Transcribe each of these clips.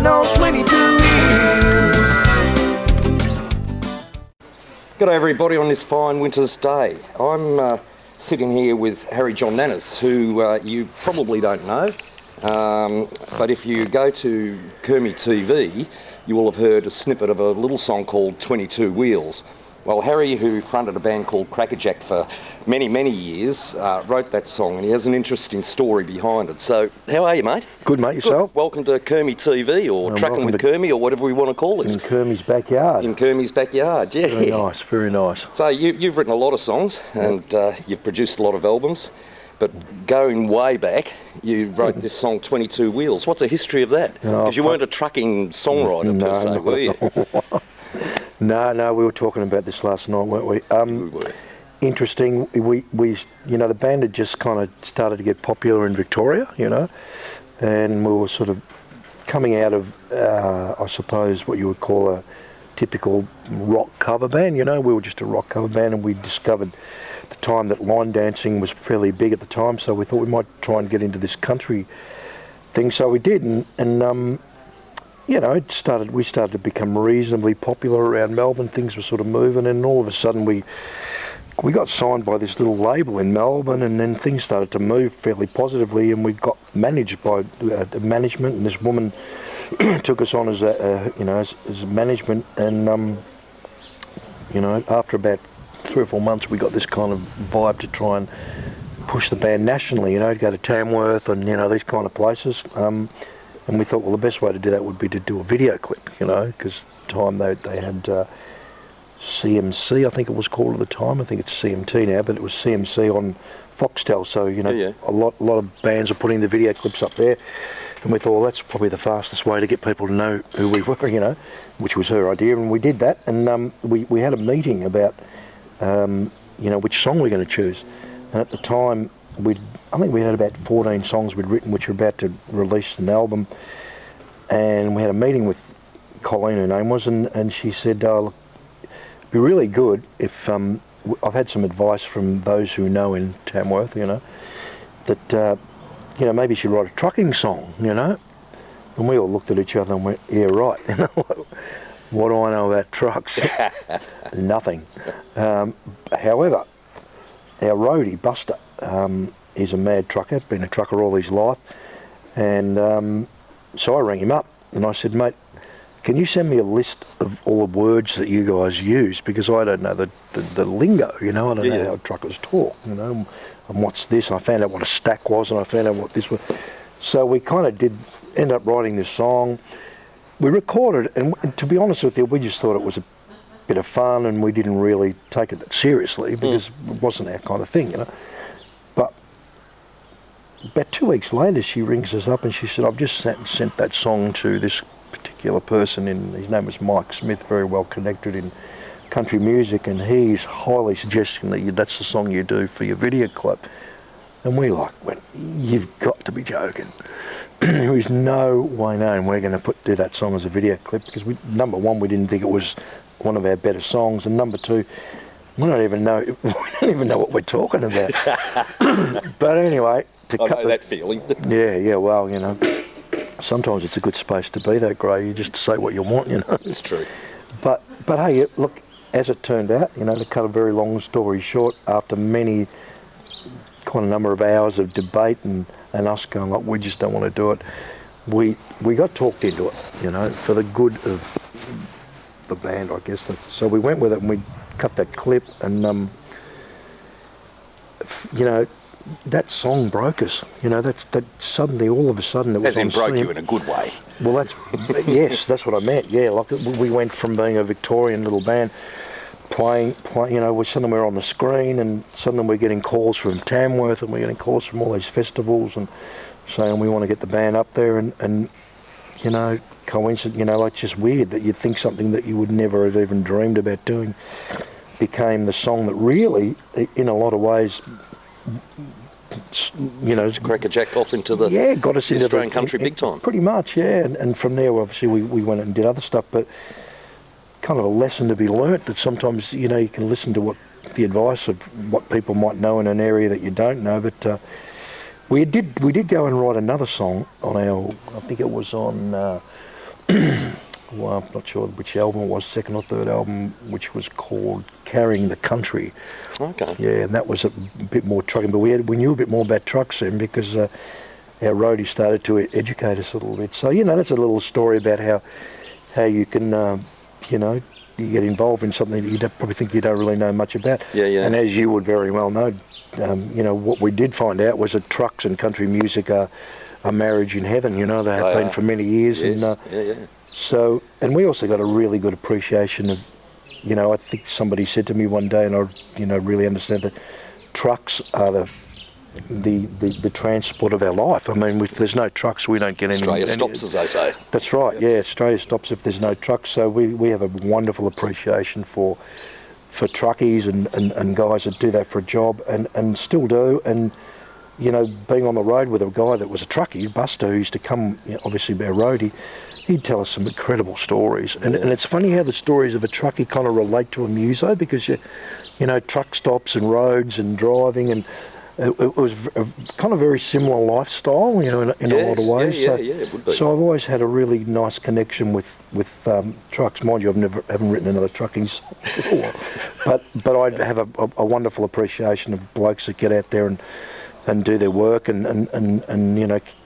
rolling on 22 wheels. G'day everybody on this fine winter's day. I'm sitting here with Jon Nanos, who you probably don't know, but if you go to Kermie TV, you will have heard a snippet of a little song called 22 Wheels. Well, Harry, who fronted a band called Crakajak for many, many years, wrote that song, and he has an interesting story behind it. So, how are you, mate? Good, mate. Yourself? Good. Welcome to Kermie TV, or Trucking with Kermie, or whatever we want to call this. In Kermie's backyard. In Kermie's backyard, yeah. Very nice, very nice. So, you've written a lot of songs, and you've produced a lot of albums, but going way back, you wrote this song, 22 Wheels. What's the history of that? Because you weren't a trucking songwriter per se, were you? No, we were talking about this last night, weren't we? We were. Interesting. We the band had just kind of started to get popular in Victoria, and we were sort of coming out of, I suppose, what you would call a typical rock cover band. We were just a rock cover band, and we discovered at the time that line dancing was fairly big at the time, so we thought we might try and get into this country thing. So we did, and we started to become reasonably popular around Melbourne. Things were sort of moving, and all of a sudden we got signed by this little label in Melbourne, and then things started to move fairly positively, and we got managed by management, and this woman took us on as as management, and after about 3 or 4 months we got this kind of vibe to try and push the band nationally, to go to Tamworth and these kind of places. And we thought, well, the best way to do that would be to do a video clip, because at the time they had CMC, I think it was called at the time. I think it's CMT now, but it was CMC on Foxtel. So, a lot of bands are putting the video clips up there. And we thought, well, that's probably the fastest way to get people to know who we were, which was her idea. And we did that. And we had a meeting about, which song we're going to choose. And at the time, I think we had about 14 songs we'd written, which were about to release an album. And we had a meeting with Colleen, her name was, and she said, look, it'd be really good if, I've had some advice from those who know in Tamworth, that, maybe you should write a trucking song, And we all looked at each other and went, yeah, right. What do I know about trucks? Nothing. However, our roadie, Buster, he's a mad trucker, been a trucker all his life, and so I rang him up and I said, mate, can you send me a list of all the words that you guys use, because I don't know the lingo, I don't know how truckers talk, and what's this, and I found out what a stack was, and I found out what this was. So we kind of did end up writing this song. We recorded, and to be honest with you, we just thought it was a bit of fun, and we didn't really take it that seriously, because it wasn't our kind of thing, But about 2 weeks later, she rings us up and she said, I've just sent that song to this particular person, his name was Mike Smith, very well connected in country music, and he's highly suggesting that that's the song you do for your video clip. And we went, you've got to be joking. There is no way known we're going to do that song as a video clip, because number one, we didn't think it was one of our better songs, and number two, we don't even know what we're talking about. But anyway, I know that feeling. Yeah, well, sometimes it's a good space to be that, Gray. You just say what you want, It's true. But hey, look, as it turned out, to cut a very long story short, after many kind of number of hours of debate and us going, like, we just don't want to do it, we got talked into it, for the good of the band, I guess. So we went with it, and we cut that clip, and that song broke us. That suddenly, all of a sudden, it was. As in broke you in a good way. Well, yes, that's what I meant. Yeah, like we went from being a Victorian little band, playing. Suddenly we're on the screen, and suddenly we're getting calls from Tamworth, and we're getting calls from all these festivals, and saying we want to get the band up there, and coincident, it's just weird that you'd think something that you would never have even dreamed about doing became the song that really, in a lot of ways, Crakajak off into the got us into Australian country big time. Pretty much, yeah. And from there, obviously, we went and did other stuff, but kind of a lesson to be learnt, that sometimes, you can listen to the advice of what people might know in an area that you don't know. But we did go and write another song on I think it was on well, I'm not sure which album it was, second or third album, which was called Carrying the Country. Okay. Yeah, and that was a bit more trucking, but we knew a bit more about trucks then because our roadie started to educate us a little bit. So, that's a little story about how you can, you get involved in something that you probably think you don't really know much about. Yeah. And as you would very well know, what we did find out was that trucks and country music are a marriage in heaven. They have been for many years. Yes. And so, and we also got a really good appreciation of, I think somebody said to me one day, and I, really understand that trucks are the transport of our life. I mean, if there's no trucks, we don't get any... Australia stops, as they say. That's right, yeah. Australia stops if there's no trucks. So we have a wonderful appreciation for truckies and guys that do that for a job and still do. And, being on the road with a guy that was a truckie, Buster, who used to come, obviously be a roadie, he'd tell us some incredible stories. And it's funny how the stories of a truckie kind of relate to a muso because, truck stops and roads and driving and... It was a kind of very similar lifestyle, in a lot of ways. Yeah, it would be. So I've always had a really nice connection with trucks. Mind you, haven't written another trucking song before, but I have a wonderful appreciation of blokes that get out there and do their work and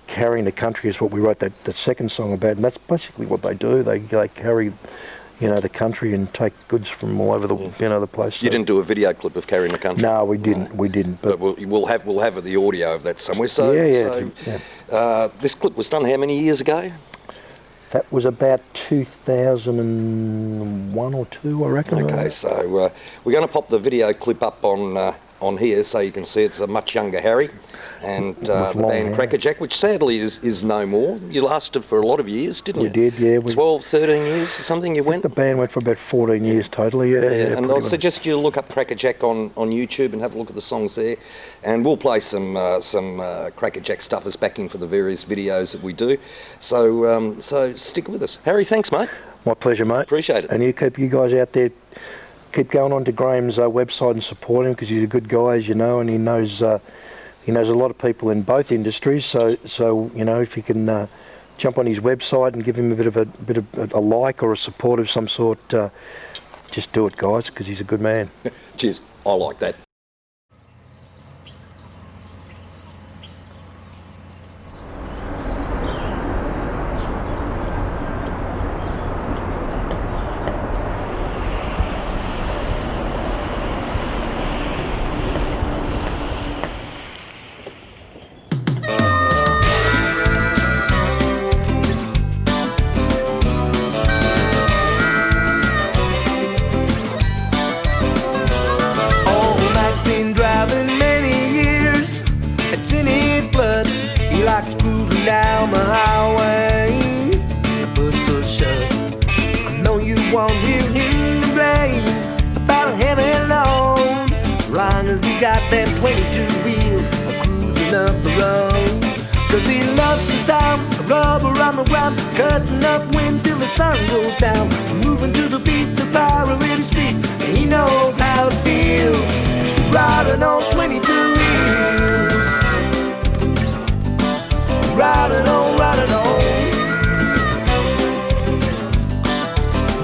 carrying the country is what we wrote that second song about, and that's basically what they do. They carry the country and take goods from all over the the place. You didn't do a video clip of Carrying the Country? No, we didn't. But we'll have the audio of that somewhere. So, this clip was done how many years ago? That was about 2001 or 2, I reckon. Okay, so we're going to pop the video clip up on here so you can see it's a much younger Harry and the band Crakajak, which sadly is no more. You lasted for a lot of years, didn't you? We did, yeah. 12, 13 years or something you went? The band went for about 14 years totally, yeah. And I'll suggest you look up Crakajak on YouTube and have a look at the songs there. And we'll play some Crakajak stuff as backing for the various videos that we do. So stick with us. Harry, thanks, mate. My pleasure, mate. Appreciate it. And you guys out there, keep going on to Graham's website and support him because he's a good guy, as you know, and he knows a lot of people in both industries. So if you can jump on his website and give him a bit of a like or a support of some sort, just do it, guys, because he's a good man. Cheers. I like that. Down the highway, push, shove. I know you won't hear him complain about a heavy load, as long as he's got them 22 wheels cruising up the road. Cause he loves the sound of rubber on the ground, cutting up wind till the sun goes down, moving to the beat, the power at his feet, and he knows how it feels riding on 22 wheels. Riding on, riding on,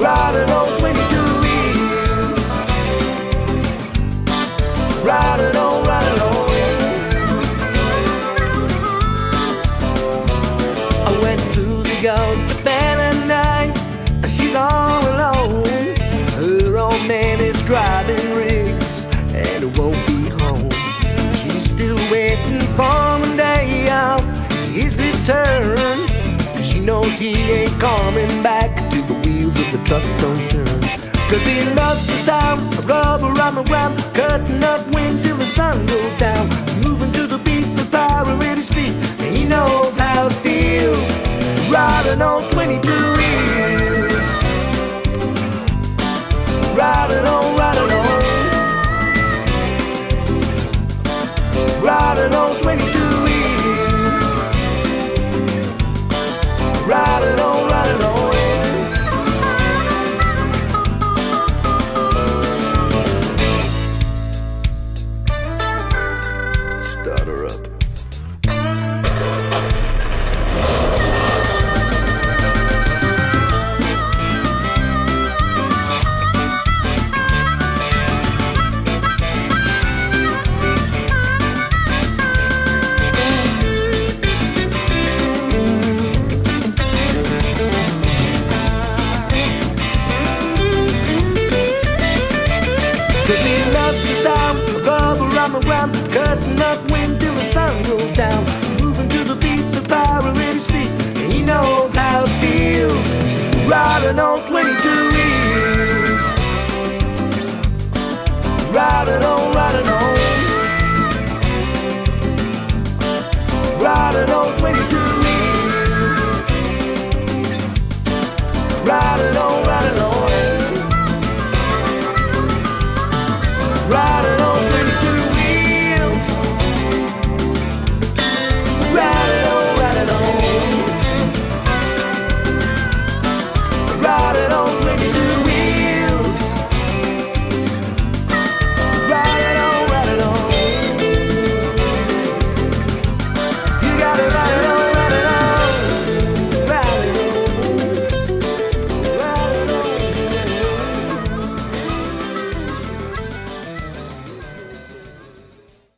riding on 22 wheels. Riding on, riding on. When Susie goes to bed at night, she's all alone. Her old man is driving rigs and won't be home. She's still waiting for the day off his return, cause she knows he ain't coming back till the wheels of the truck don't turn. Cause he loves the sound of rubber on the ground, cutting up wind till the sun goes down, moving to the beat, the power at his feet, and he knows how it feels riding on 22 wheels. Riding on, riding on, riding on 22 wheels. Riding on, riding on. Start her up. Ride it on, ride it on. Ride it on when you do